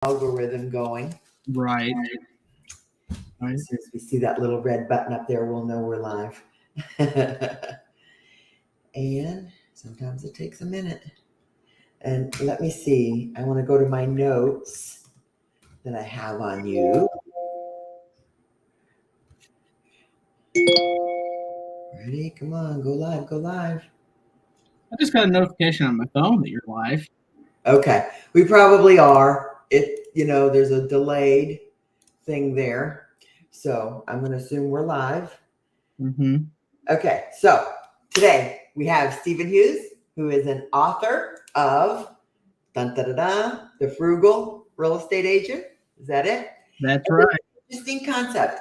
algorithm going. Right. As soon as we see that little red button up there, we'll know we're live. And sometimes it takes a minute. And let me see. I want to go to my notes that I have on you. Ready? Come on, go live, go live. I just got a notification on my phone that you're live. Okay, we probably are. There's a delayed thing there. So I'm going to assume we're live. Mm-hmm. Okay, so today we have Stephen Hughes, who is an author of The Frugal Real Estate Agent. Is that it? That's right. Interesting concept.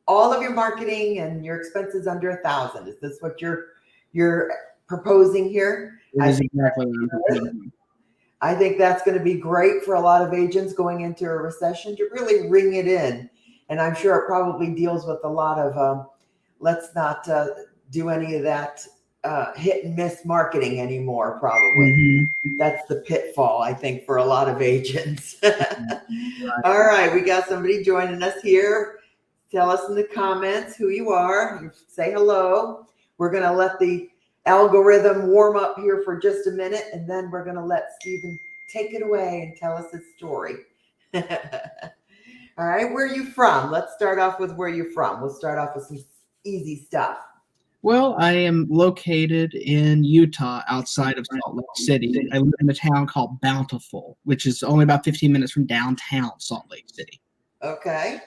All of your marketing and your expenses under $1,000. Is this what you're proposing here? That is exactly what I'm proposing. I think that's going to be great for a lot of agents going into a recession to really ring it in. And I'm sure it probably deals with a lot of let's not do any of that hit and miss marketing anymore, probably. Mm-hmm. That's the pitfall, I think, for a lot of agents. Right. All right, we got somebody joining us here. Tell us in the comments who you are. Say hello. We're going to let the algorithm warm up here for just a minute, and then we're going to let Stephen take it away and tell us his story. All right, where are you from? Let's start off with where you're from. We'll start off with some easy stuff. Well, I am located in Utah, outside of Salt Lake City. I live in a town called Bountiful, which is only about 15 minutes from downtown Salt Lake City. Okay.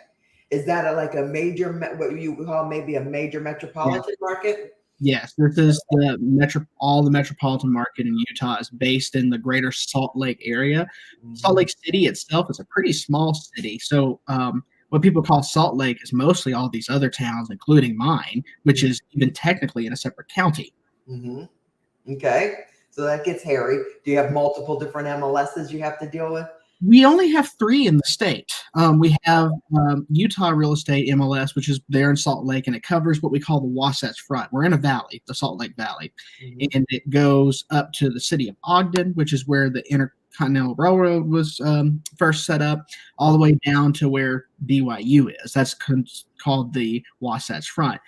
Is that like a major, what you call maybe a major metropolitan market? Yes, this is all the metropolitan market in Utah is based in the greater Salt Lake area. Mm-hmm. Salt Lake City itself is a pretty small city. So what people call Salt Lake is mostly all these other towns, including mine, which is even technically in a separate county. Mm-hmm. Okay, so that gets hairy. Do you have multiple different MLSs you have to deal with? We only have 3 in the state. We have Utah Real Estate MLS, which is there in Salt Lake, and it covers what we call the Wasatch Front. We're in a valley, the Salt Lake Valley, and it goes up to the city of Ogden, which is where the Intercontinental Railroad was first set up, all the way down to where BYU is. That's called the Wasatch Front.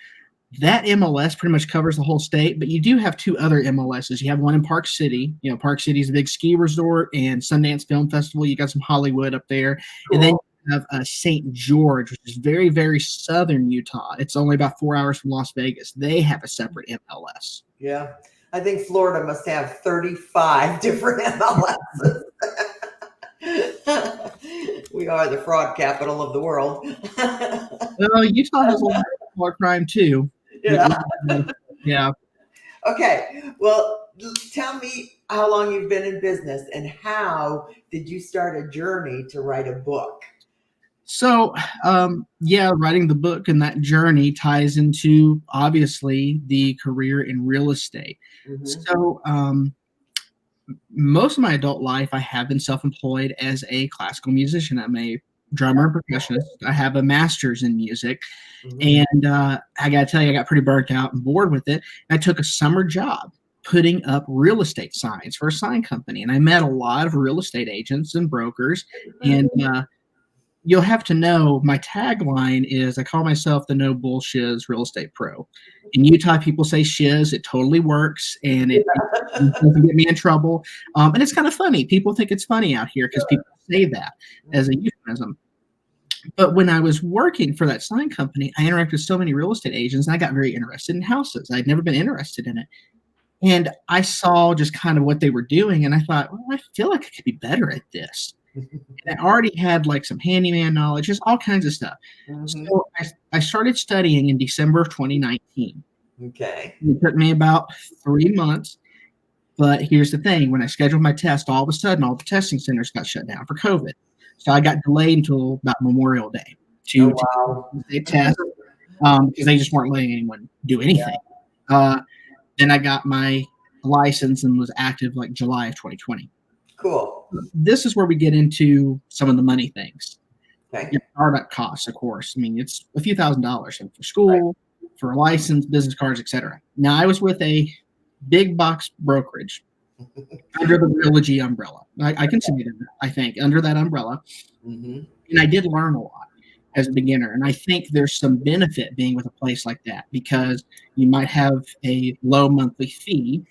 That MLS pretty much covers the whole state, but you do have 2 other MLSs. You have one in Park City. Park City is a big ski resort and Sundance Film Festival. You got some Hollywood up there. Cool. And then you have St. George, which is very, very southern Utah. It's only about 4 hours from Las Vegas. They have a separate MLS. Yeah. I think Florida must have 35 different MLSs. We are the fraud capital of the world. Utah has a lot more crime too. Yeah. Yeah. Okay. Well, tell me how long you've been in business and how did you start a journey to write a book? So, writing the book and that journey ties into obviously the career in real estate. Mm-hmm. So, most of my adult life, I have been self-employed as a classical musician. I'm a drummer and percussionist. I have a master's in music. Mm-hmm. And I got to tell you, I got pretty burnt out and bored with it. And I took a summer job putting up real estate signs for a sign company. And I met a lot of real estate agents and brokers. And you'll have to know my tagline is I call myself the no bullshiz real estate pro. In Utah, people say shiz. It totally works, and it doesn't get me in trouble. And it's kind of funny. People think it's funny out here because people say that as a euphemism. But when I was working for that sign company, I interacted with so many real estate agents, and I got very interested in houses. I'd never been interested in it. And I saw just kind of what they were doing, and I thought, well, I feel like I could be better at this. And I already had like some handyman knowledge, just all kinds of stuff. Mm-hmm. So I started studying in December of 2019. Okay. It took me about 3 months. But here's the thing. When I scheduled my test, all of a sudden, all the testing centers got shut down for COVID. So I got delayed until about Memorial Day to test because they just weren't letting anyone do anything. Yeah. Then I got my license and was active like July of 2020. Cool. This is where we get into some of the money things. Okay. Your startup costs, of course. I mean, it's a few $1,000s for school, for a license, business cards, etc. Now, I was with a big box brokerage, under the Realogy umbrella. I consider that, I think, under that umbrella. Mm-hmm. And I did learn a lot as a beginner. And I think there's some benefit being with a place like that because you might have a low monthly fee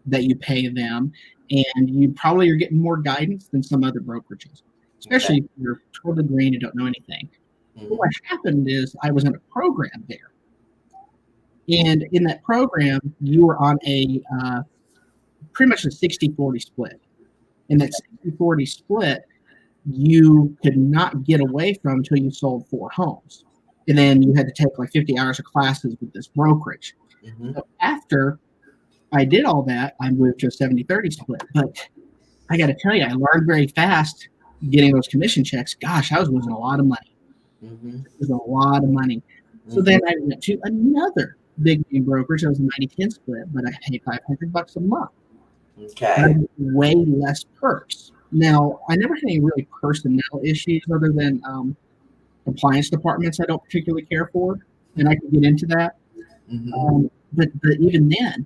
that you pay them, and you probably are getting more guidance than some other brokerages, especially if you're totally green and don't know anything. Mm-hmm. What happened is I was in a program there. And in that program, you were on a pretty much a 60-40 split. In that 60-40 split, you could not get away from until you sold 4 homes. And then you had to take like 50 hours of classes with this brokerage. Mm-hmm. So after I did all that, I moved to a 70-30 split. But I got to tell you, I learned very fast getting those commission checks. Gosh, I was losing a lot of money. Mm-hmm. It was a lot of money. So then I went to another big name brokerage. It was a 90-10 split, but I paid $500 a month. Okay. Way less perks. Now, I never had any really personnel issues other than compliance departments I don't particularly care for, and I can get into that. Mm-hmm. But even then,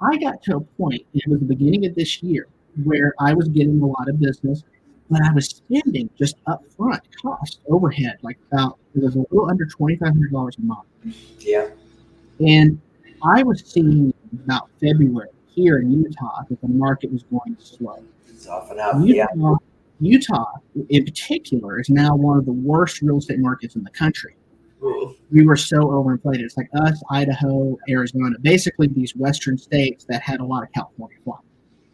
I got to a point, it was the beginning of this year, where I was getting a lot of business, but I was spending just upfront cost, overhead, like it was a little under $2,500 a month. Yeah. And I was seeing about February here in Utah that the market was going slow. Soften up. Utah, in particular, is now one of the worst real estate markets in the country. Ooh. We were so overinflated. It's like us, Idaho, Arizona, basically these western states that had a lot of California flying.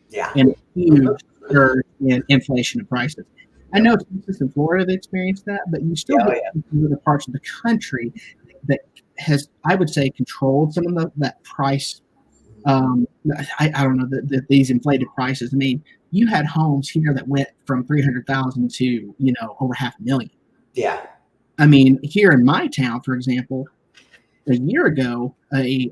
Yeah. And huge surge in inflation of prices. I know Texas and Florida have experienced that, but you still get other parts of the country that has, I would say, controlled some of that price. I don't know these inflated prices. I mean, you had homes here that went from 300,000 to over $500,000. Yeah. I mean, here in my town, for example, a year ago, a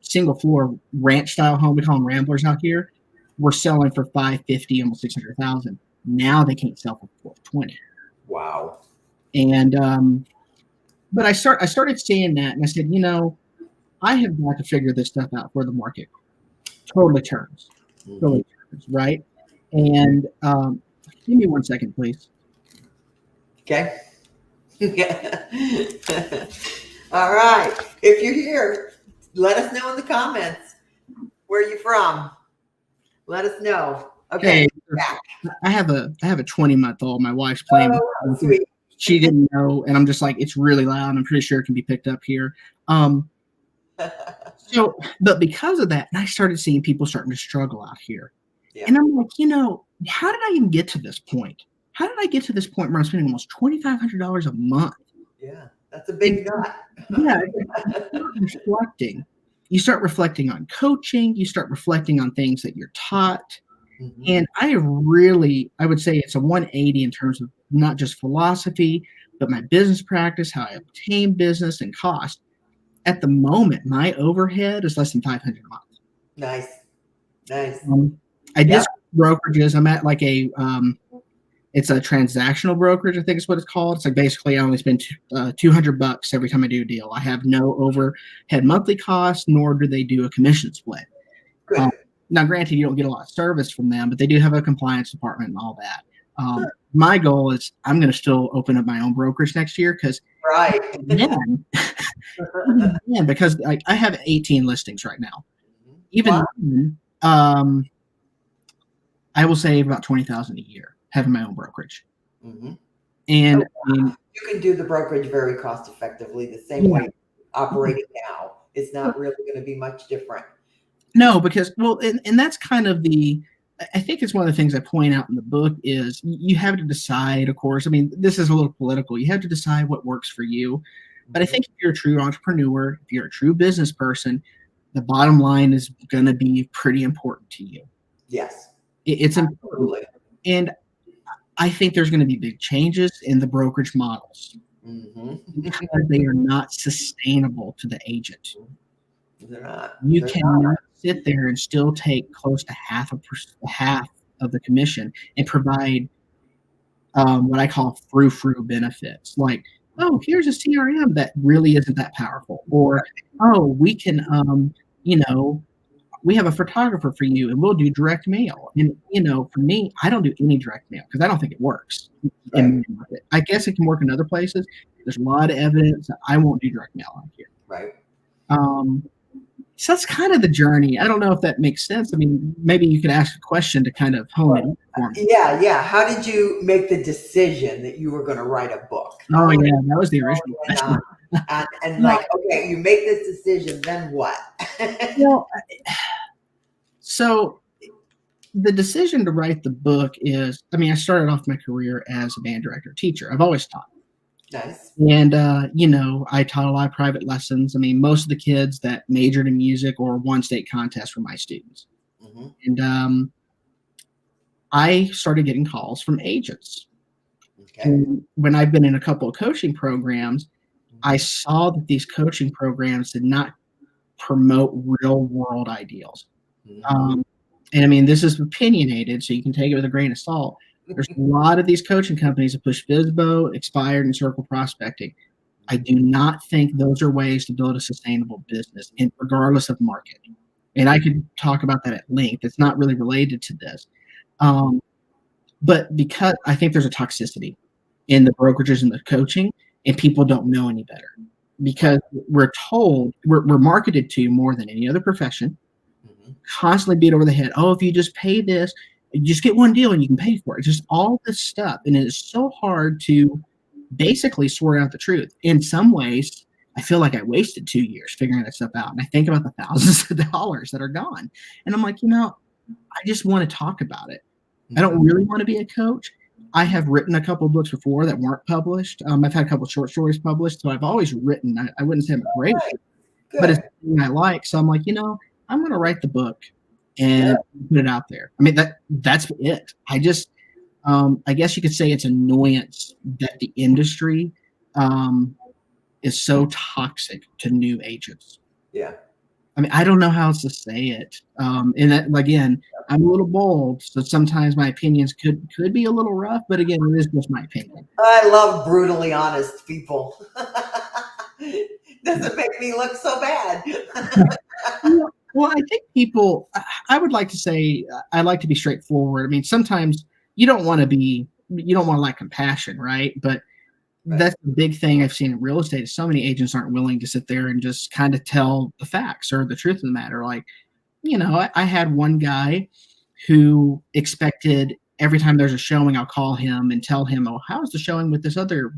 single floor ranch style home, we call them ramblers out here, were selling for $550,000, almost $600,000. Now they can't sell for $420,000. Wow. And but I started seeing that, and I said, I have got to figure this stuff out before the market totally turns. Totally turns, right? And give me 1 second, please. Okay. All right. If you're here, let us know in the comments. Where are you from? Let us know. Okay. Hey, I have a 20-month-old. My wife's playing. Oh, sweet. She didn't know, and I'm just like, it's really loud. I'm pretty sure it can be picked up here. So, but because of that, I started seeing people starting to struggle out here. Yeah. And I'm like, how did I even get to this point? How did I get to this point where I'm spending almost $2,500 a month? Yeah, that's a big nut. Yeah, you start reflecting on coaching. You start reflecting on things that you're taught. Mm-hmm. And I would say it's a 180 in terms of not just philosophy, but my business practice, how I obtain business and cost. At the moment, my overhead is less than $500 a month. Nice. I did brokerages. I'm at like it's a transactional brokerage, I think is what it's called. It's like basically I only spend $200 every time I do a deal. I have no overhead monthly costs, nor do they do a commission split. Good. Now, granted, you don't get a lot of service from them, but they do have a compliance department and all that. Sure. My goal is I'm going to still open up my own brokerage next year because because I have 18 listings right now. Even then, I will save about $20,000 a year having my own brokerage. Mm-hmm. And you can do the brokerage very cost effectively, the same way operating now. It's not really going to be much different. No, because and that's kind of I think it's one of the things I point out in the book is you have to decide, of course. I mean, this is a little political. You have to decide what works for you. But I think if you're a true entrepreneur, if you're a true business person, the bottom line is going to be pretty important to you. Yes. It's important. And I think there's going to be big changes in the brokerage models because they are not sustainable to the agent. They're not. You cannot sit there and still take close to half of the commission and provide what I call frou-frou benefits. Like, oh, here's a CRM that really isn't that powerful. Or, oh, we can, we have a photographer for you and we'll do direct mail. And, for me, I don't do any direct mail because I don't think it works. Right. I guess it can work in other places. There's a lot of evidence that I won't do direct mail out here. Right. So that's kind of the journey. I don't know if that makes sense. I mean, maybe you could ask a question to kind of hone it for me. Yeah. How did you make the decision that you were going to write a book? Oh, yeah, that was the original question. And like, okay, you make this decision, then what? Well, so the decision to write the book is, I started off my career as a band director teacher. I've always taught. Nice. And, I taught a lot of private lessons. Most of the kids that majored in music or won state contests were my students. Mm-hmm. And I started getting calls from agents. Okay. And when I've been in a couple of coaching programs, I saw that these coaching programs did not promote real world ideals. Mm-hmm. And this is opinionated, so you can take it with a grain of salt. There's a lot of these coaching companies that push FSBO, expired, and circle prospecting. I do not think those are ways to build a sustainable business, and regardless of market. And I could talk about that at length. It's not really related to this. But because I think there's a toxicity in the brokerages and the coaching, and people don't know any better. Because we're told, we're marketed to more than any other profession, constantly beat over the head. Oh, if you just pay this, you just get one deal and you can pay for it. Just all this stuff. And it is so hard to basically sort out the truth. In some ways, I feel like I wasted 2 years figuring that stuff out. And I think about the thousands of dollars that are gone. And I'm like, I just want to talk about it. I don't really want to be a coach. I have written a couple of books before that weren't published. I've had a couple of short stories published. So I've always written. I wouldn't say I'm great, but it's something I like. So I'm like, I'm going to write the book and put it out there. That's it. I just, I guess you could say it's annoyance that the industry is so toxic to new agents. Yeah. I don't know how else to say it. And that, again, I'm a little bold, so sometimes my opinions could be a little rough, but again, it is just my opinion. I love brutally honest people. Doesn't make me look so bad. Well, I think people, I would like to say, I like to be straightforward. Sometimes you don't want to lack compassion, right? But that's the big thing I've seen in real estate is so many agents aren't willing to sit there and just kind of tell the facts or the truth of the matter. Like, I had one guy who expected every time there's a showing, I'll call him and tell him, oh, how's the showing with this other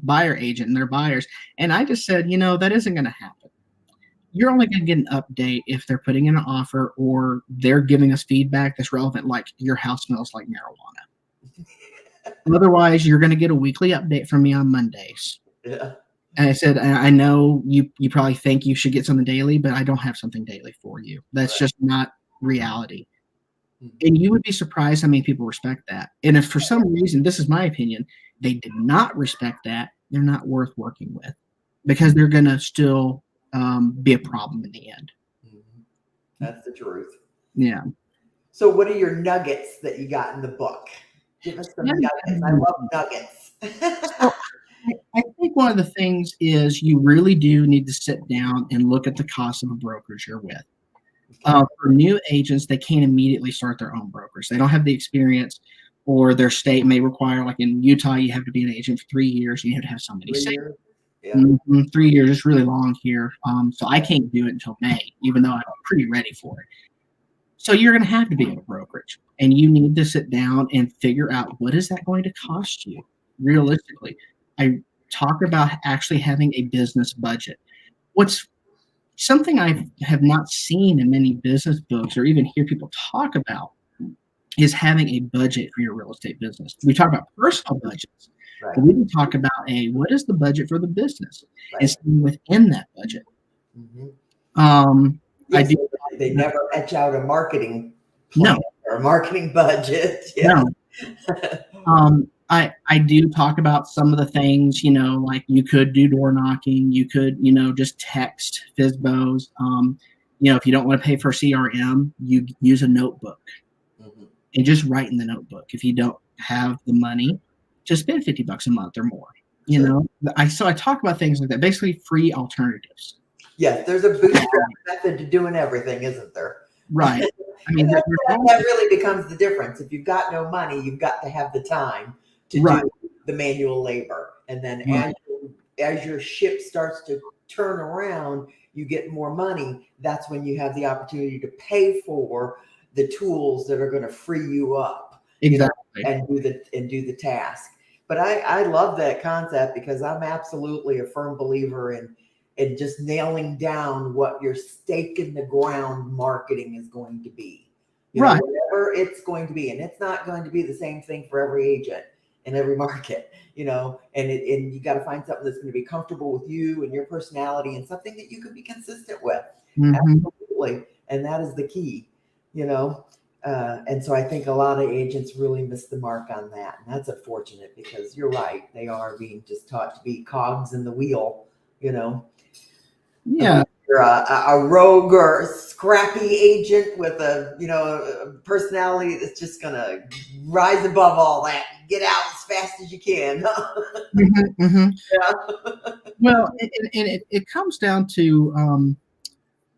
buyer agent and their buyers? And I just said, that isn't going to happen. You're only going to get an update if they're putting in an offer or they're giving us feedback that's relevant, like your house smells like marijuana. Otherwise, you're going to get a weekly update from me on Mondays. Yeah. And I said, I know you probably think you should get something daily, but I don't have something daily for you. That's just not reality. And you would be surprised how many people respect that. And if for some reason, this is my opinion, they did not respect that, they're not worth working with because they're going to still be a problem in the end. That's the truth. Yeah. So what are your nuggets that you got in the book? Give us some nuggets. I love nuggets. I think one of the things is you really do need to sit down and look at the cost of a brokerage you're with. For new agents, they can't immediately start their own brokers. They don't have the experience, or their state may require, like in Utah, you have to be an agent for 3 years. You have to have so many sales. Yeah. 3 years is really long here. So I can't do it until May, even though I'm pretty ready for it. So you're going to have to be in a brokerage, and you need to sit down and figure out what is that going to cost you realistically. I talk about actually having a business budget. What's something I have not seen in many business books or even hear people talk about is having a budget for your real estate business. We talk about personal budgets, but we can talk about what is the budget for the business and stay within that budget. Yes, they never etch out a marketing plan or a marketing budget. Yeah. No. I do talk about some of the things, like you could do door knocking, you could, just text FSBOs. If you don't want to pay for CRM, you use a notebook and just write in the notebook. If you don't have the money, just spend $50 a month or more. So I talk about things like that, basically free alternatives. Yes, there's a bootstrap method to doing everything, isn't there? Right. I mean, And that really becomes the difference. If you've got no money, you've got to have the time to right. do the manual labor. And then Right. as your ship starts to turn around, you get more money. That's when you have the opportunity to pay for the tools that are going to free you up, Exactly. and do the task. But I love that concept because I'm absolutely a firm believer in just nailing down what your stake in the ground marketing is going to be. Right. Whatever it's going to be. And it's not going to be the same thing for every agent in every market, and you got to find something that's going to be comfortable with you and your personality and something that you can be consistent with. Mm-hmm. Absolutely. And that is the key, and so I think a lot of agents really miss the mark on that. And that's unfortunate because you're right. They are being just taught to be cogs in the wheel, Yeah. You're a rogue or scrappy agent with a personality that's just going to rise above all that. Get out as fast as you can. Mm-hmm. Mm-hmm. Yeah. Well, it comes down to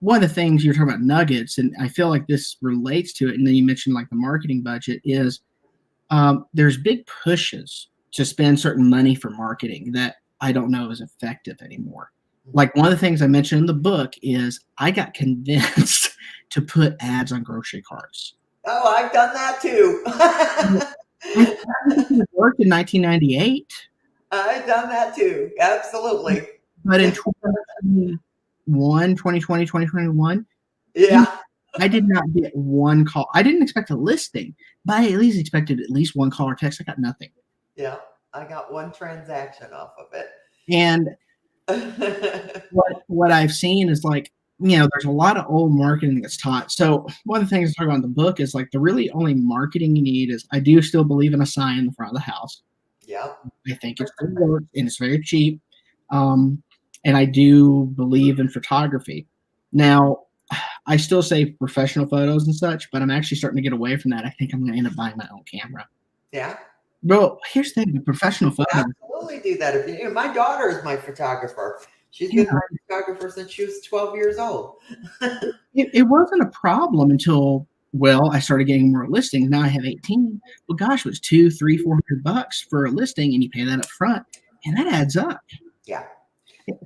one of the things you're talking about nuggets, and I feel like this relates to it. And then you mentioned like the marketing budget is there's big pushes to spend certain money for marketing that I don't know is effective anymore. Like one of the things I mentioned in the book is I got convinced to put ads on grocery carts. Oh, I've done that too. It worked in 1998. I've done that too. Absolutely. But in 2021, 2020, 2021, Yeah. I did not get one call. I didn't expect a listing, but I at least expected at least one call or text. I got nothing. Yeah. I got one transaction off of it. And what I've seen is like, there's a lot of old marketing that's taught. So one of the things I talk about in the book is like the really only marketing you need is I do still believe in a sign in the front of the house. Yeah. I think it still works and it's very cheap. And I do believe in photography. Now, I still say professional photos and such, but I'm actually starting to get away from that. I think I'm going to end up buying my own camera. Yeah. Bro, here's the thing: the professional photos. Absolutely do that. If my daughter is my photographer. She's been my photographer since she was 12 years old. It wasn't a problem until I started getting more listings. Now I have 18. Well, gosh, it was $200, $300, $400 for a listing, and you pay that up front, and that adds up. Yeah.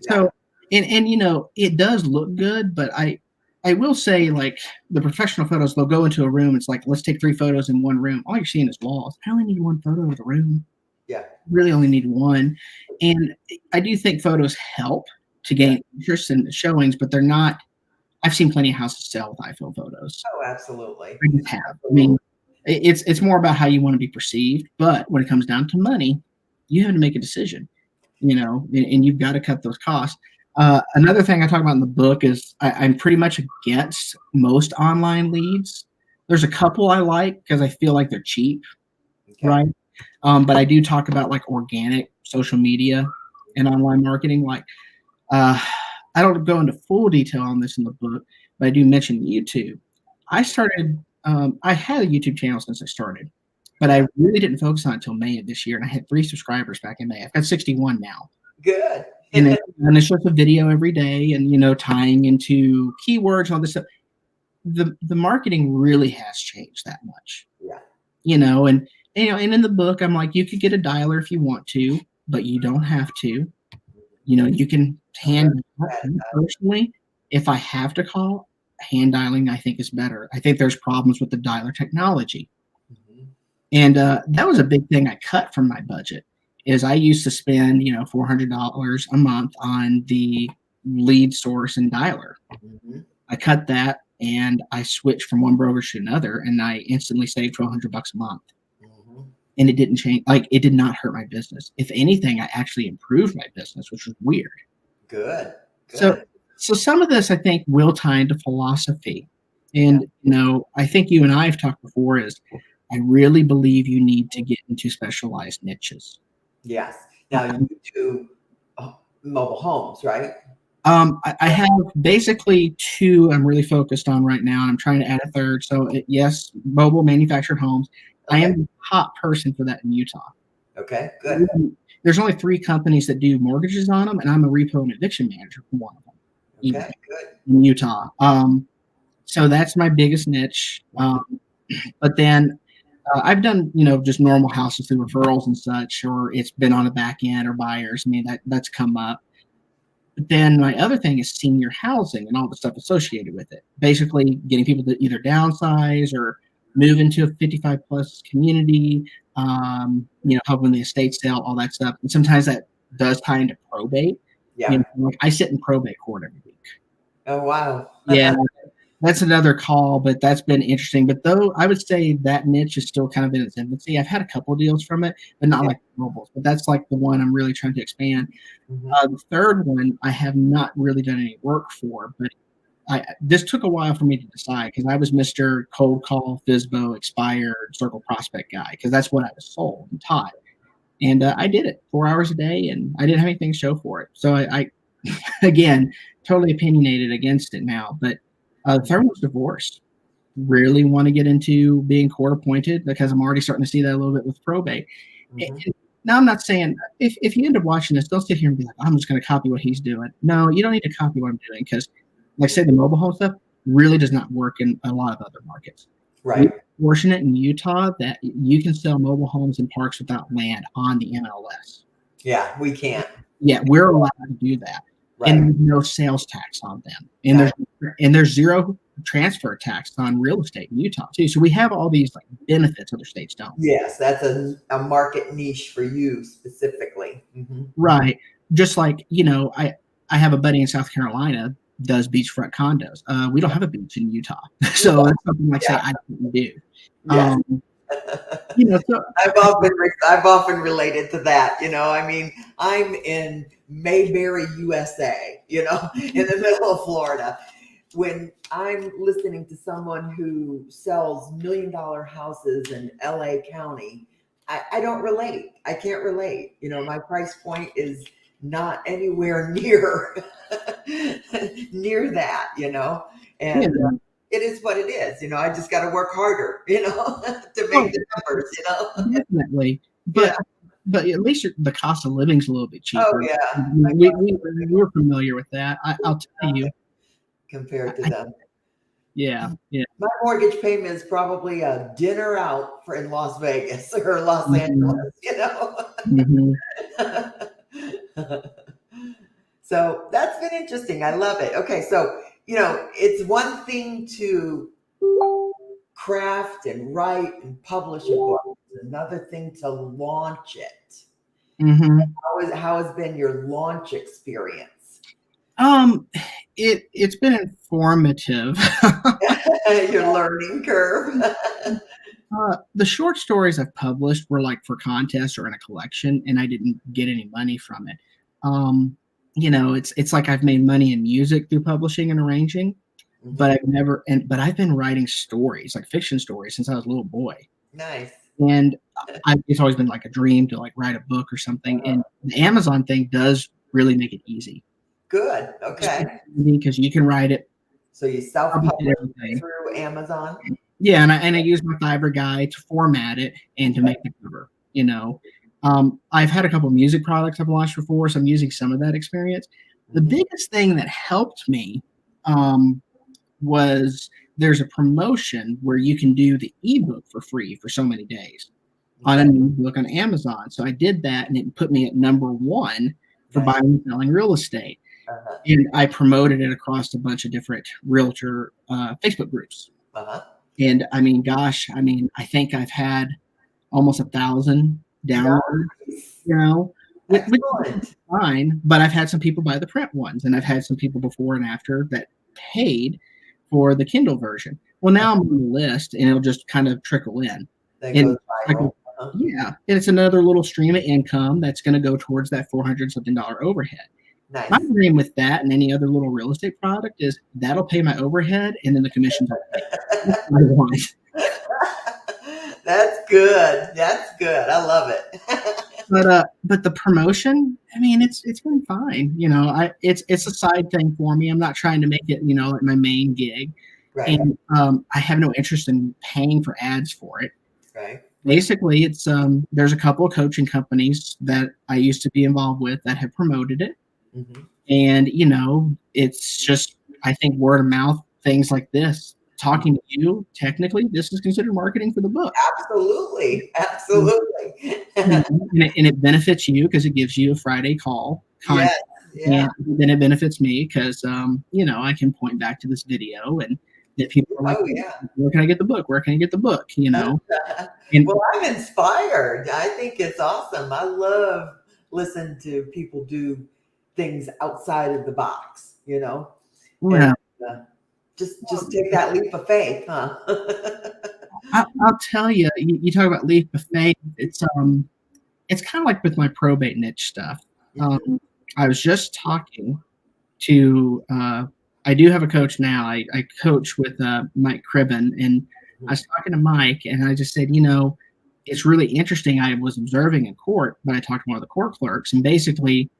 So, and it does look good, but I will say, like the professional photos, they'll go into a room. It's like, let's take 3 photos in one room. All you're seeing is walls. I only need one photo of the room. Yeah. Really only need one. And I do think photos help to gain interest in the showings, but they're not. I've seen plenty of houses sell with iPhone photos. Oh, absolutely. I just have. I mean, it's more about how you want to be perceived. But when it comes down to money, you have to make a decision, and you've got to cut those costs. Another thing I talk about in the book is I'm pretty much against most online leads. There's a couple I like because I feel like they're cheap, right? But I do talk about like organic social media and online marketing. Like, I don't go into full detail on this in the book, but I do mention YouTube. I had a YouTube channel since I started, but I really didn't focus on it until May of this year. And I had 3 subscribers back in May. I've got 61 now. Good. And it's just a video every day and, tying into keywords and all this stuff. The marketing really has changed that much. Yeah. And in the book, I'm like, you could get a dialer if you want to, but you don't have to. You can hand personally. If I have to call, hand dialing, I think is better. I think there's problems with the dialer technology. Mm-hmm. And that was a big thing I cut from my budget. Is I used to spend, $400 a month on the lead source and dialer. Mm-hmm. I cut that and I switched from one brokerage to another, and I instantly saved $1,200 a month. Mm-hmm. And it didn't change. Like, it did not hurt my business. If anything, I actually improved my business, which was weird. Good. So some of this I think will tie into philosophy. And, I think you and I have talked before is I really believe you need to get into specialized niches. Yes. Now you do mobile homes, right? I have basically 2 I'm really focused on right now, and I'm trying to add a third. So yes, mobile manufactured homes. Okay. I am the top person for that in Utah. Okay, good. There's only 3 companies that do mortgages on them, and I'm a repo and eviction manager for one of them. Okay, good. In Utah. So that's my biggest niche. But then I've done, just normal houses through referrals and such, or it's been on the back end or buyers. I mean, that's come up. But then my other thing is senior housing and all the stuff associated with it. Basically, getting people to either downsize or move into a 55 plus community, helping the estate sale, all that stuff. And sometimes that does tie into probate. Yeah. Like I sit in probate court every week. Oh, wow. Yeah. That's another call, but that's been interesting. But though I would say that niche is still kind of in its infancy. I've had a couple deals from it, but not like mobiles. But that's like the one I'm really trying to expand. The third one I have not really done any work for, but this took a while for me to decide because I was Mr. Cold Call, FSBO, expired, circle prospect guy because that's what I was sold and taught. And I did it 4 hours a day, and I didn't have anything to show for it. So I again, totally opinionated against it now, but the third was divorce. Really want to get into being court appointed because I'm already starting to see that a little bit with probate. Now, I'm not saying if you end up watching this, don't sit here and be like, I'm just going to copy what he's doing. No, you don't need to copy what I'm doing because, like I say, the mobile home stuff really does not work in a lot of other markets. Right. We're fortunate in Utah that you can sell mobile homes in parks without land on the MLS. Yeah, we can't. Yeah, we're allowed to do that. Right. And there's no sales tax on them. And there's zero transfer tax on real estate in Utah too. So we have all these like benefits other states don't. Yes, that's a market niche for you specifically. Right. Just like, I have a buddy in South Carolina does beachfront condos. We don't have a beach in Utah. So that's something like say I couldn't do. Yeah. So I've often related to that. I mean, I'm in Mayberry, USA, in the middle of Florida. When I'm listening to someone who sells $1 million houses in LA County, I don't relate. I can't relate. My price point is not anywhere near that, and it is what it is. I just got to work harder, to make the numbers, Definitely. But at least the cost of living is a little bit cheaper. Oh, yeah. We're familiar with that. I'll tell you. Compared to them. Yeah. My mortgage payment is probably a dinner out in Las Vegas or Los Angeles, So that's been interesting. I love it. Okay, so, it's one thing to craft and write and publish a book. It's another thing to launch it. How has been your launch experience? It's been informative. Your learning curve. The short stories I've published were like for contests or in a collection, and I didn't get any money from it. It's like I've made money in music through publishing and arranging, but I've been writing stories, like fiction stories, since I was a little boy. Nice. And it's always been like a dream to like write a book or something. And the Amazon thing does really make it easy. Good. Okay. Because you can write it. So you self-publish through Amazon? Yeah, and I use my Fiverr guy to format it and to make the cover. I've had a couple of music products I've launched before, so I'm using some of that experience. The biggest thing that helped me was there's a promotion where you can do the ebook for free for so many days on a new book on Amazon. So I did that, and it put me at number 1 for buying and selling real estate. And I promoted it across a bunch of different realtor Facebook groups. And I mean, I think I've had almost 1,000 downloads, which is fine. But I've had some people buy the print ones, and I've had some people before and after that paid for the Kindle version. Well, now I'm on the list, and it'll just kind of trickle in. And it's another little stream of income that's going to go towards that $400-something overhead. Nice. My dream with that and any other little real estate product is that'll pay my overhead, and then the commissions will pay. That's what I want. That's good. That's good. I love it. But the promotion, I mean, it's been fine. It's a side thing for me. I'm not trying to make it, like my main gig. Right. And I have no interest in paying for ads for it. Right. Basically, it's there's a couple of coaching companies that I used to be involved with that have promoted it. And it's just, I think, word of mouth, things like this talking to you, technically, this is considered marketing for the book. Absolutely. Absolutely. And it benefits you because it gives you a Friday call. Yes. Yeah. And then it benefits me because, I can point back to this video and that people are like, Oh, yeah. where can I get the book? Where can I get the book? And Well, I'm inspired. I think it's awesome. I love listening to people do things outside of the box, well, and just take that leap of faith, huh? I'll tell you, you talk about leap of faith. It's kind of like with my probate niche stuff. I was just talking to, I do have a coach now. I coach with Mike Cribben, and I was talking to Mike, and I just said, it's really interesting. I was observing in court, but I talked to one of the court clerks, and basically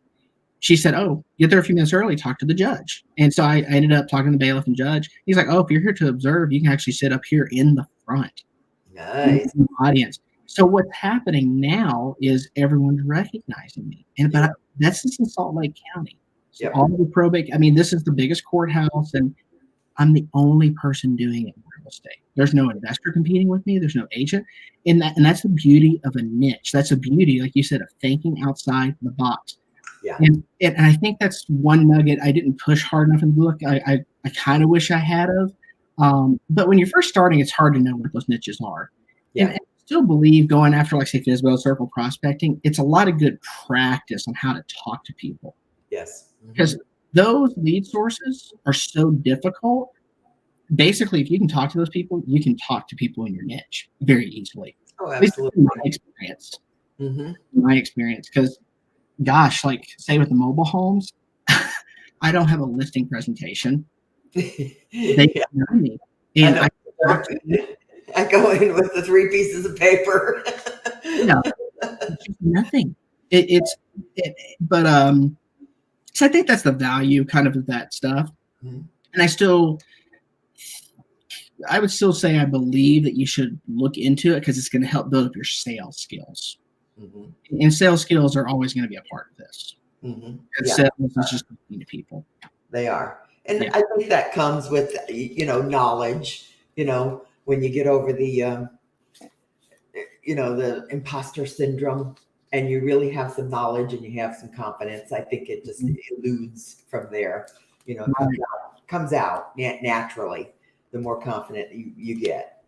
she said, "Oh, get there a few minutes early, talk to the judge." And so I ended up talking to the bailiff and judge. He's like, "Oh, if you're here to observe, you can actually sit up here in the front, Nice. in the audience." So what's happening now is everyone's recognizing me, but that's just in Salt Lake County. So all the probate, this is the biggest courthouse, and I'm the only person doing it in real estate. There's no investor competing with me. There's no agent, and that's the beauty of a niche. That's a beauty, like you said, of thinking outside the box. Yeah. And I think that's one nugget I didn't push hard enough in the book. I kind of wish I had of. But when you're first starting, it's hard to know what those niches are. Yeah. And I still believe going after, like, say, FSBO circle prospecting, it's a lot of good practice on how to talk to people. Yes. Because those lead sources are so difficult. Basically, if you can talk to those people, you can talk to people in your niche very easily. Oh, absolutely. My experience. My experience. Because, gosh, like, say with the mobile homes, I don't have a listing presentation. They know me. And I go in with the 3 pieces of paper. No, it's just nothing. But so I think that's the value kind of that stuff. And I would still say I believe that you should look into it because it's going to help build up your sales skills. And sales skills are always going to be a part of this. Sales is just talking to people. They are. And I think that comes with, knowledge, when you get over the, the imposter syndrome and you really have some knowledge and you have some confidence, I think it just eludes from there, comes out naturally, the more confident you get,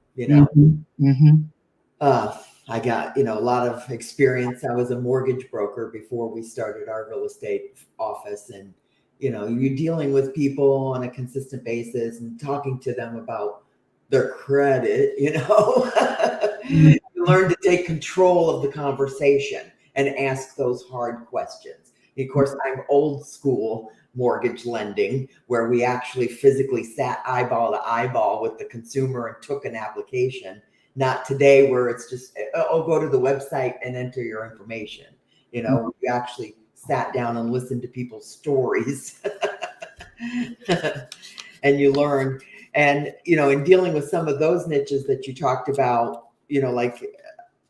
I got, a lot of experience. I was a mortgage broker before we started our real estate office. And, you're dealing with people on a consistent basis and talking to them about their credit, you learn to take control of the conversation and ask those hard questions. Of course, I'm old school mortgage lending, where we actually physically sat eyeball to eyeball with the consumer and took an application. Not today, where it's just, go to the website and enter your information. We actually sat down and listened to people's stories and you learn. And, in dealing with some of those niches that you talked about, like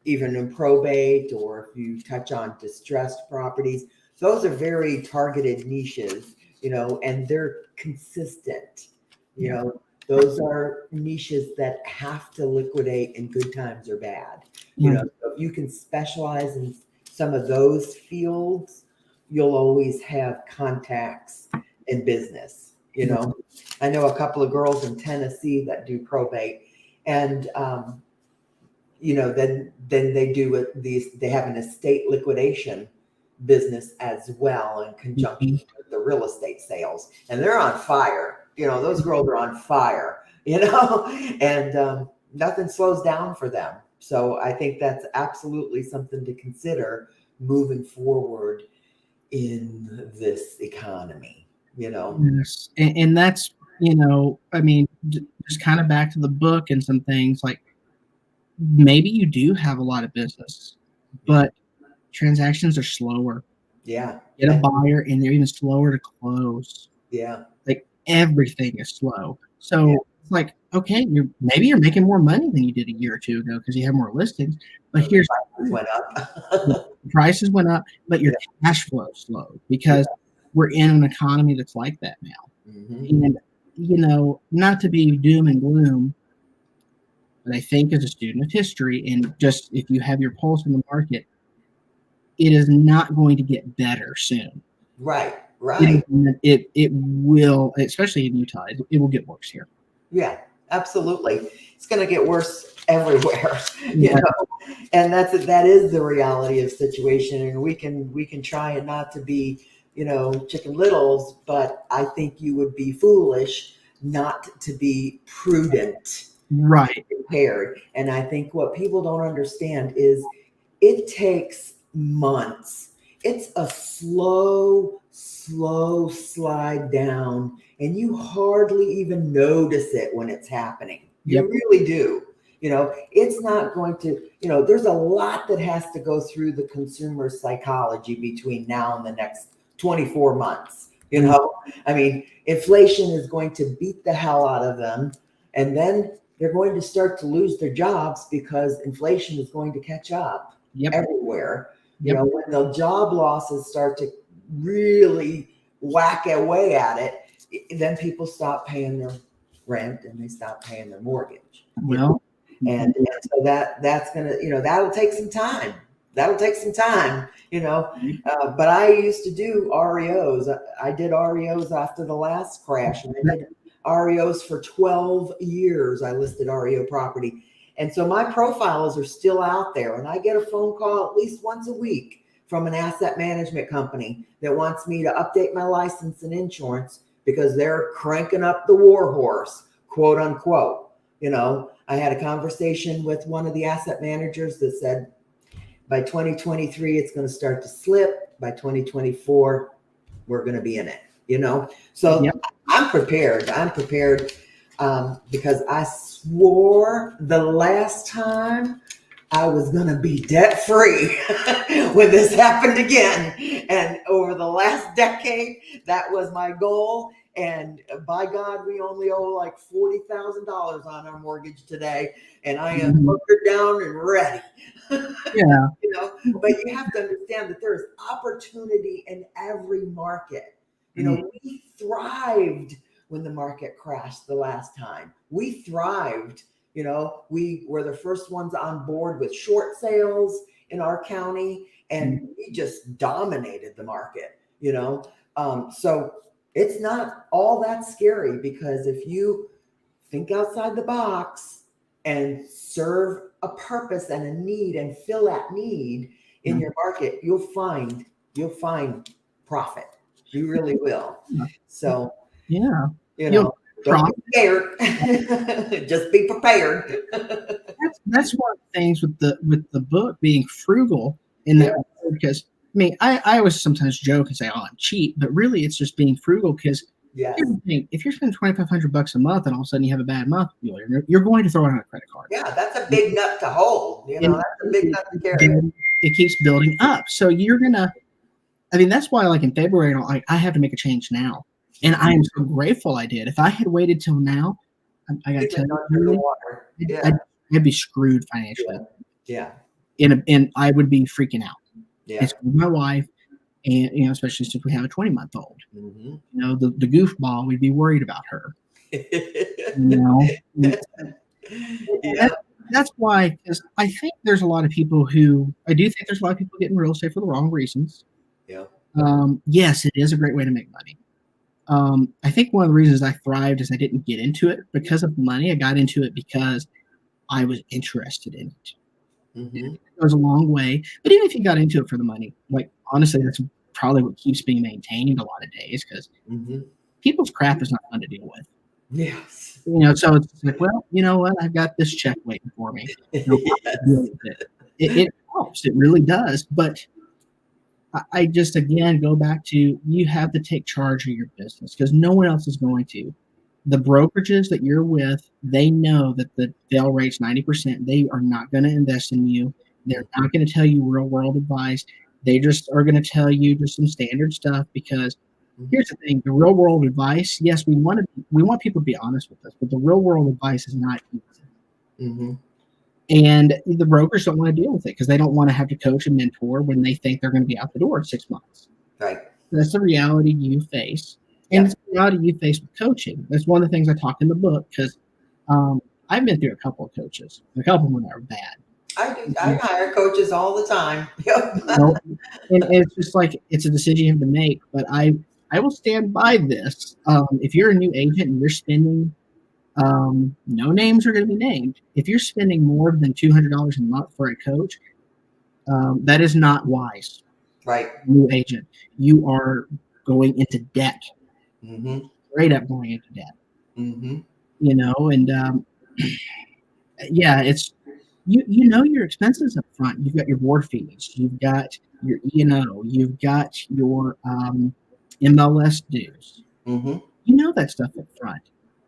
even in probate, or if you touch on distressed properties, those are very targeted niches, and they're consistent, those are niches that have to liquidate in good times or bad. So if you can specialize in some of those fields, you'll always have contacts in business. I know a couple of girls in Tennessee that do probate, and then they do they have an estate liquidation business as well in conjunction with the real estate sales, and they're on fire. Those girls are on fire, and nothing slows down for them. So I think that's absolutely something to consider moving forward in this economy, Yes. And that's, just kind of back to the book and some things, like maybe you do have a lot of business, but transactions are slower. Yeah. Get a buyer and they're even slower to close. Yeah. Like everything is slow. So it's like, okay, maybe you're making more money than you did a year or two ago because you have more listings, but here's went up. prices went up, but your cash flow slowed because we're in an economy that's like that now. And not to be doom and gloom, but I think as a student of history, and just if you have your pulse in the market, it is not going to get better soon. Right. It will, especially in Utah, it will get worse here. Yeah, absolutely. It's going to get worse everywhere, you know, and that is the reality of the situation. And we can try and not to be, chicken littles, but I think you would be foolish not to be prudent, right, prepared. And I think what people don't understand is it takes months. It's a slow slide down, and you hardly even notice it when it's happening. You really do. It's not going to, there's a lot that has to go through the consumer psychology between now and the next 24 months. I mean, inflation is going to beat the hell out of them, and then they're going to start to lose their jobs because inflation is going to catch up everywhere. When the job losses start to really whack away at it, then people stop paying their rent and they stop paying their mortgage. And so that's gonna, that'll take some time. But I used to do REOs. I did REOs after the last crash, and I did REOs for 12 years. I listed REO property. And so my profiles are still out there, and I get a phone call at least once a week from an asset management company that wants me to update my license and insurance because they're cranking up the war horse, quote unquote. I had a conversation with one of the asset managers that said, by 2023, it's going to start to slip. By 2024, we're going to be in it, So I'm prepared. Because I swore the last time I was going to be debt free when this happened again. And over the last decade, that was my goal. And by God, we only owe like $40,000 on our mortgage today. And I am hunkered down and ready. Yeah. But you have to understand that there's opportunity in every market. We thrived when the market crashed the last time. We thrived. We were the first ones on board with short sales in our county, and we just dominated the market. So it's not all that scary, because if you think outside the box and serve a purpose and a need and fill that need in your market, you'll find profit. You really will. So don't be scared. Just be prepared. That's one of the things with the book being frugal in that, because I always sometimes joke and say, "Oh, I'm cheap," but really it's just being frugal. Because here's the thing: if you're spending $2,500 a month and all of a sudden you have a bad month, you're going to throw it on a credit card. Yeah, that's a big nut to hold. That's a big nut to carry. It keeps building up, so you're gonna. That's why, like in February, I have to make a change now, and I am so grateful I did. If I had waited till now, I got to tell you, I'd be screwed financially. Yeah. And I would be freaking out. Yeah. It's my wife, and especially since we have a 20-month-old. The goofball, we'd be worried about her. That's why, because I think there's a lot of people getting real estate for the wrong reasons. Yeah. Yes, it is a great way to make money. I think one of the reasons I thrived is I didn't get into it because of money. I got into it because I was interested in it. It goes a long way. But even if you got into it for the money, like honestly, that's probably what keeps being maintained a lot of days, because people's crap is not fun to deal with. Yes. So it's like, well, you know what? I've got this check waiting for me. It helps. It really does. But I just, again, go back to, you have to take charge of your business, because no one else is going to. The brokerages that you're with, they know that the fail rate's 90%. They are not going to invest in you. They're not going to tell you real world advice. They just are going to tell you just some standard stuff, because here's the thing: the real world advice, yes, we want people to be honest with us, but the real world advice is not easy. And the brokers don't want to deal with it because they don't want to have to coach and mentor when they think they're going to be out the door in 6 months. Right. That's the reality you face. And how do you face with coaching? That's one of the things I talk in the book because I've been through a couple of coaches. A couple of them are bad. I do. I hire coaches all the time. And it's just like it's a decision you have to make. But I will stand by this. If you're a new agent and you're spending, no names are going to be named. If you're spending more than $200 a month for a coach, that is not wise. Right. New agent, you are going into debt. Mm-hmm. Straight up going into debt. Mm-hmm. You know, and yeah, it's you know your expenses up front. You've got your board fees, you've got your E&O, you've got your MLS dues. Mm-hmm. You know that stuff up front.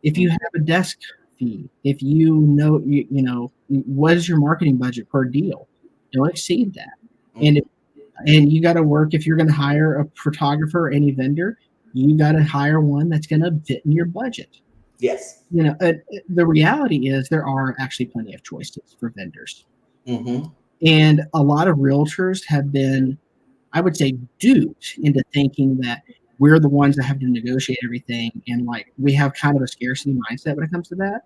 If you have a desk fee, if you know what is your marketing budget per deal, don't exceed that. Mm-hmm. And you got to work if you're going to hire a photographer or any vendor, you got to hire one that's going to fit in your budget. Yes. You know, the reality is there are actually plenty of choices for vendors. Mm-hmm. And a lot of realtors have been, I would say, duped into thinking that we're the ones that have to negotiate everything. And like, we have kind of a scarcity mindset when it comes to that.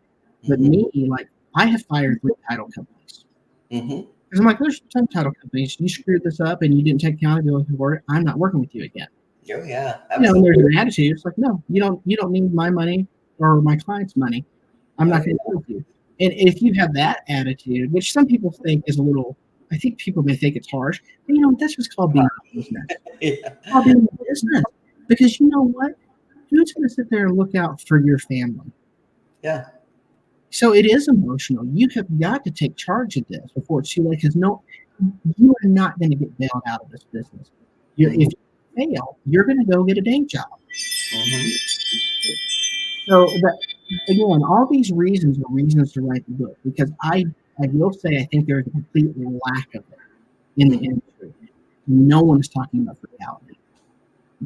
But me, like, I have fired 3 title companies. Mm-hmm. Because I'm like, there's some title companies, you screwed this up and you didn't take accountability for it. I'm not working with you again. Oh yeah. You know, and there's an attitude. It's like, no, you don't need my money or my client's money. I'm not going to deal with you. And if you have that attitude, which some people think is a little, I think people may think it's harsh, but you know, that's what's called being a business. It's called being a business. Because you know what? Who's going to sit there and look out for your family? Yeah. So it is emotional. You have got to take charge of this before it's too late. Because no, you are not going to get bailed out of this business. If you fail, you're going to go get a day job. Mm-hmm. So again, all these reasons are reasons to write the book, because I will say I think there is a complete lack of it in the industry. No one is talking about frugality.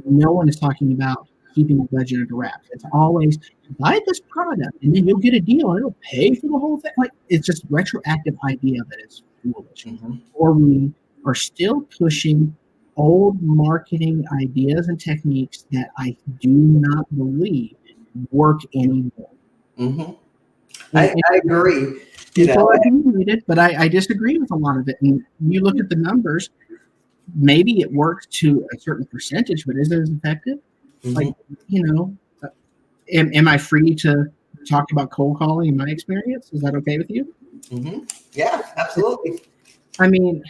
No one is talking about keeping the budget under wraps. It's always buy this product and then you'll get a deal and it'll pay for the whole thing. Like, it's just retroactive idea that is foolish. Mm-hmm. Or we are still pushing old marketing ideas and techniques that I do not believe work anymore. Mm-hmm. I agree. People are opinionated, but I disagree with a lot of it. And you look at the numbers, maybe it works to a certain percentage, but is it as effective? Mm-hmm. Like, you know, am I free to talk about cold calling in my experience? Is that okay with you? Mm-hmm. Yeah, absolutely. I mean,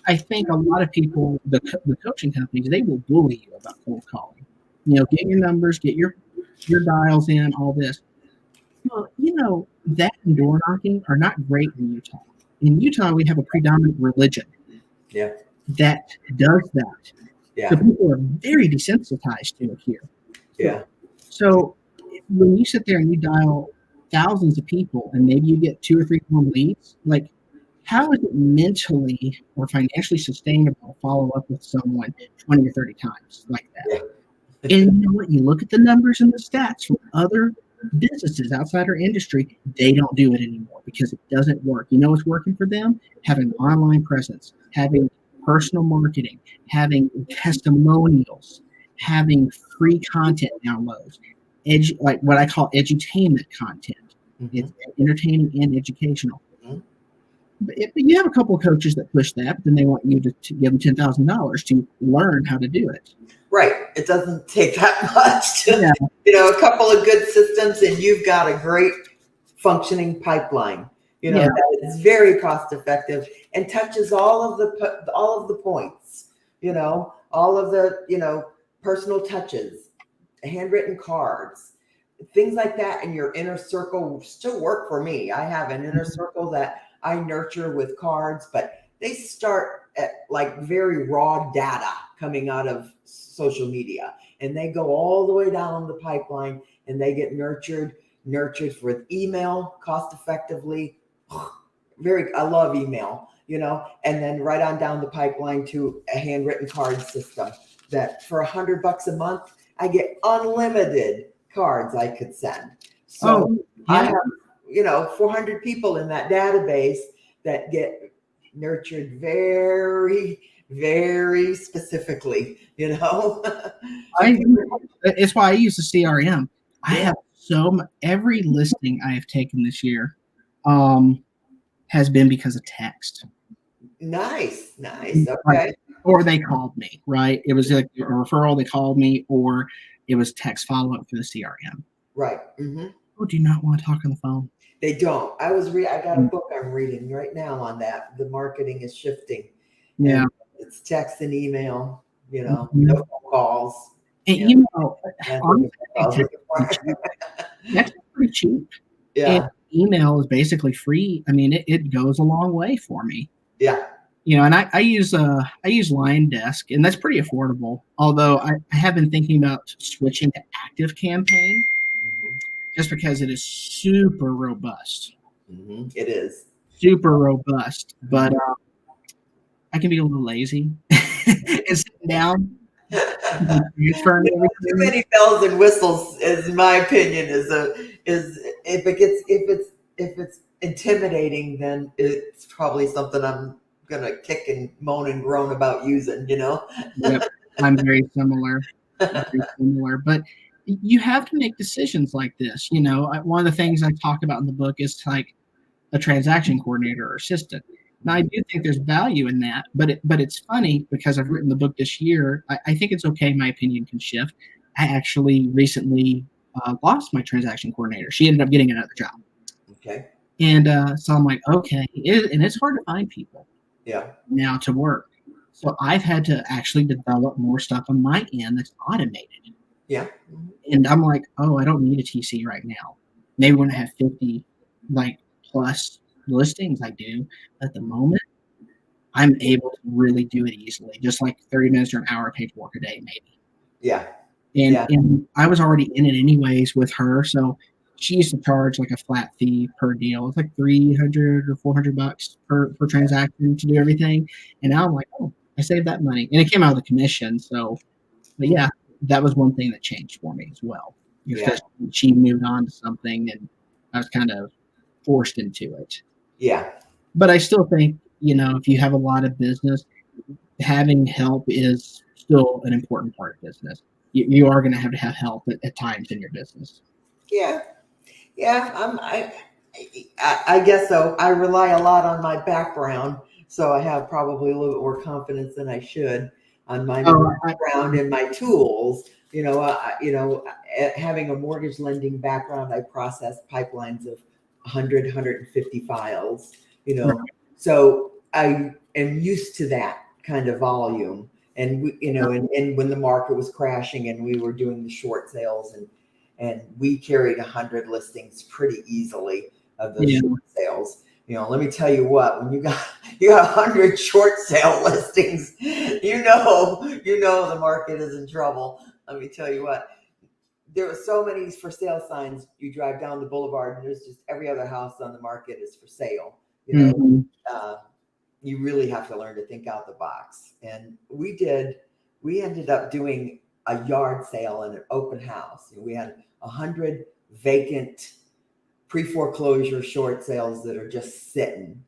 I think a lot of people, the coaching companies, they will bully you about cold calling. You know, get your numbers, get your dials in, all this. Well, you know, that and door knocking are not great in Utah. In Utah, we have a predominant religion that does that. Yeah. So people are very desensitized to it here. Yeah. So when you sit there and you dial thousands of people and maybe you get 2 or 3 warm leads, like, how is it mentally or financially sustainable to follow up with someone 20 or 30 times like that? Yeah. And you know what? You look at the numbers and the stats from other businesses outside our industry, they don't do it anymore because it doesn't work. You know what's working for them? Having an online presence, having personal marketing, having testimonials, having free content downloads, like what I call edutainment content. Mm-hmm. It's entertaining and educational. Mm-hmm. But you have a couple of coaches that push that, but then they want you to give them $10,000 to learn how to do it. Right. It doesn't take that much to, you know, a couple of good systems and you've got a great functioning pipeline, you know, that is very cost effective and touches all of the points, you know, all of the, you know, personal touches, handwritten cards, things like that. And your inner circle still work for me. I have an inner circle that I nurture with cards, but they start at like very raw data coming out of social media, and they go all the way down the pipeline and they get nurtured with email cost effectively. I love email, you know, and then right on down the pipeline to a handwritten card system that for $100 a month, I get unlimited cards I could send. So I have, you know, 400 people in that database that get nurtured very, very specifically, you know. It's why I use the CRM. I Yeah. have every listing I have taken this year has been because of text. Nice. Okay. Right. Or they called me, right? It was a referral, they called me, or it was text follow-up for the CRM. Right. Mm-hmm. Oh, do you not want to talk on the phone? They don't. I got a book I'm reading right now on that. The marketing is shifting. Yeah. And it's text and email, you know, Mhm. no phone calls. And You know, honestly, calls text is cheap. Text is pretty cheap. And yeah. email is basically free. I mean, it goes a long way for me. Yeah. And I use Line Desk, and that's pretty affordable. Although I have been thinking about switching to Active Campaign Mm-hmm. just because it is super robust. Mm-hmm. It is. Super robust. But I can be a little lazy and sitting down transferring Too everything. many bells and whistles, is in my opinion, is if it's intimidating, then it's probably something I'm gonna kick and moan and groan about using, you know? Yep, I'm very similar. Very similar. But you have to make decisions like this. One of the things I talk about in the book is like a transaction coordinator or assistant. Now, I do think there's value in that, but it's funny because I've written the book this year. I think it's okay. My opinion can shift. I actually recently lost my transaction coordinator. She ended up getting another job. Okay. And so I'm like, okay. And it's hard to find people Yeah. now to work. So I've had to actually develop more stuff on my end that's automated. Yeah. And I'm like, oh, I don't need a TC right now. Maybe when I have 50 plus listings, I do. At the moment, I'm able to really do it easily, just like 30 minutes or an hour of paperwork a day, maybe. Yeah. And I was already in it anyways with her, so she used to charge like a flat fee per deal. It's like $300 or $400 per transaction to do everything. And now I'm like, oh, I saved that money, and it came out of the commission. So, but yeah, that was one thing that changed for me as well, because she moved on to something, and I was kind of forced into it. Yeah. But I still think, if you have a lot of business, having help is still an important part of business. You are going to have help at times in your business. Yeah. Yeah. I guess so. I rely a lot on my background, so I have probably a little bit more confidence than I should on my background and my tools. Having a mortgage lending background, I process pipelines of 100, 150 files. Right. So I am used to that kind of volume. And and when the market was crashing and we were doing the short sales, and we carried 100 listings pretty easily of those short sales. Let me tell you what, when you got 100 short sale listings, you know the market is in trouble. Let me tell you what, there were so many for sale signs. You drive down the boulevard and there's just every other house on the market is for sale. You really have to learn to think out the box. And we ended up doing a yard sale and an open house. We had 100 vacant pre-foreclosure short sales that are just sitting,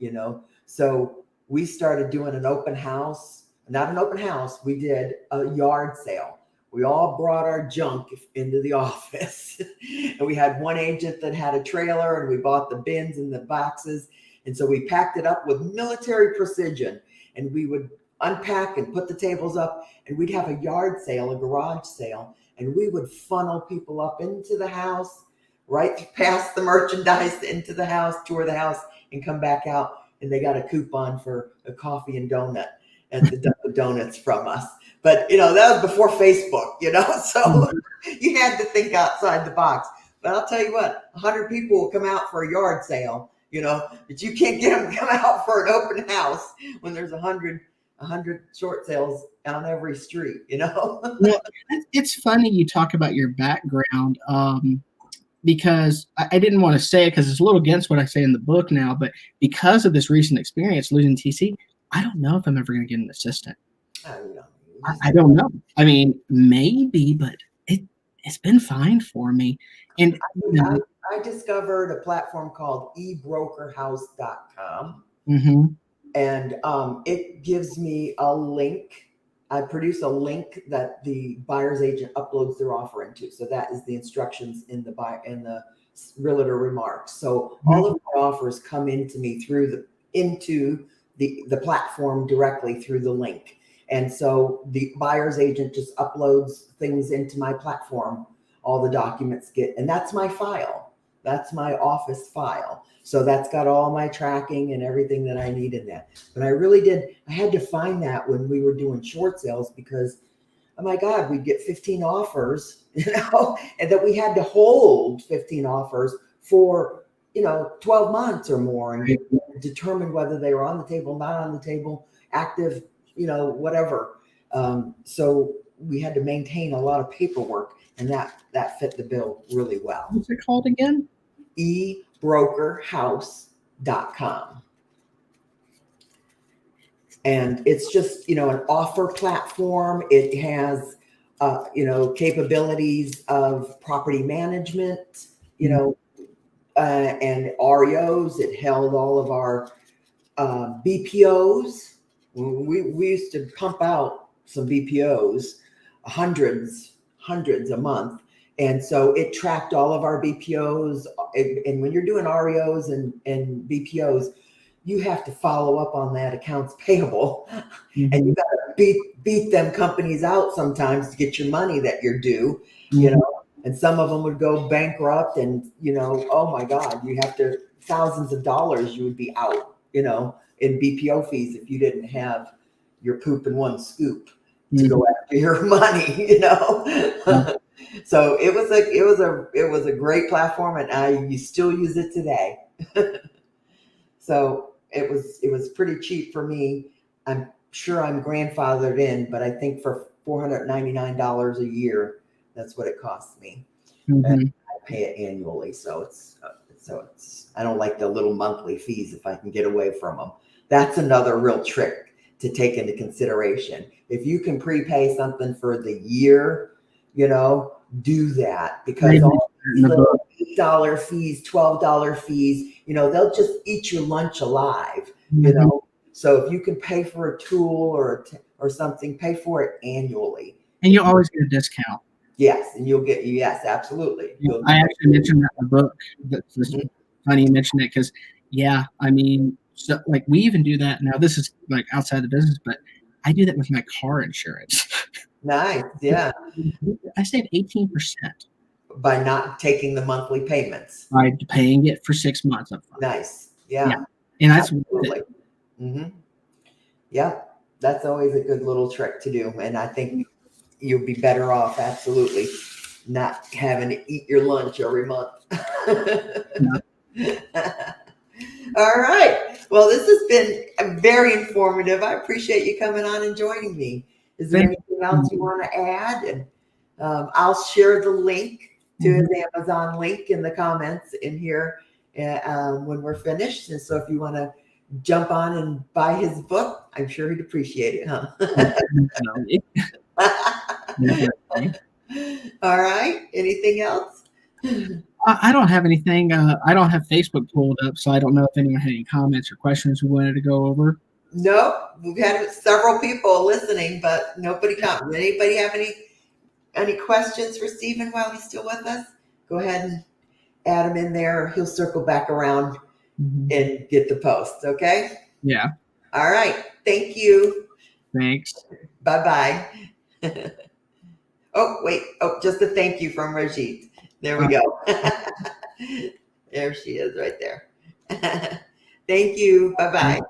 So we started doing an open house, not an open house. We did a yard sale. We all brought our junk into the office and we had one agent that had a trailer, and we bought the bins and the boxes. And so we packed it up with military precision, and we would unpack and put the tables up, and we'd have a yard sale, a garage sale, and we would funnel people up into the house, right past the merchandise into the house, tour the house, and come back out. And they got a coupon for a coffee and donut at the Dunkin' Donuts from us. But, that was before Facebook, so you had to think outside the box. But I'll tell you what, 100 people will come out for a yard sale, but you can't get them to come out for an open house when there's 100 short sales on every street, Well, it's funny you talk about your background, because I didn't want to say it because it's a little against what I say in the book now, but because of this recent experience losing TC, I don't know if I'm ever going to get an assistant. I don't know. I mean, maybe, but it's been fine for me. And I discovered a platform called ebrokerhouse.com. Mm-hmm. And it gives me a link. I produce a link that the buyer's agent uploads their offer into. So that is the instructions in the realtor remarks. So all of my offers come into me through the platform directly through the link. And so the buyer's agent just uploads things into my platform. All the documents and that's my file. That's my office file. So that's got all my tracking and everything that I need in that. But I had to find that when we were doing short sales, because, oh my God, we'd get 15 offers, and that we had to hold 15 offers for, 12 months or more, and determine whether they were on the table, not on the table, active, whatever. So we had to maintain a lot of paperwork, and that fit the bill really well. What's it called again? ebrokerhouse.com. And it's just, an offer platform. It has, capabilities of property management, and REOs. It held all of our BPOs. We used to pump out some BPOs, hundreds a month. And so it tracked all of our BPOs. And when you're doing REOs and BPOs, you have to follow up on that accounts payable. Mm-hmm. And you got to beat them companies out sometimes to get your money that you're due, Mm-hmm. And some of them would go bankrupt, and, oh my God, you have to, thousands of dollars you would be out, in BPO fees if you didn't have your poop in one scoop to go after your money, Yeah. So it was a great platform, and you still use it today. So it was pretty cheap for me. I'm sure I'm grandfathered in, but I think for $499 a year, that's what it costs me. Mm-hmm. And I pay it annually, so it's I don't like the little monthly fees if I can get away from them. That's another real trick to take into consideration. If you can prepay something for the year, do that, because all these little $8 fees, $12 fees, they'll just eat your lunch alive, Mm-hmm. So if you can pay for a tool or something, pay for it annually. And you'll always get a discount. Yes, and yes, absolutely. I actually mentioned that in the book. That's funny you mentioned it, because, so like we even do that now. This is like outside the business, but I do that with my car insurance. Nice, yeah. I save 18% by not taking the monthly payments. By paying it for 6 months up front. Nice, yeah. And that's mm-hmm. Yeah, that's always a good little trick to do, and I think you'll be better off, absolutely, not having to eat your lunch every month. All right. Well, this has been very informative. I appreciate you coming on and joining me. Is there anything else you want to add? And I'll share the link to his Amazon link in the comments in here when we're finished. And so if you want to jump on and buy his book, I'm sure he'd appreciate it, huh? All right. Anything else? I don't have anything. I don't have Facebook pulled up, so I don't know if anyone had any comments or questions we wanted to go over. Nope. We've had several people listening, but nobody comes. Anybody have any questions for Stephen while he's still with us? Go ahead and add him in there. He'll circle back around and get the post. Okay? Yeah. All right. Thank you. Thanks. Bye-bye. Oh, wait. Oh, just a thank you from Rajit. There we go. There she is right there. Thank you. Bye-bye.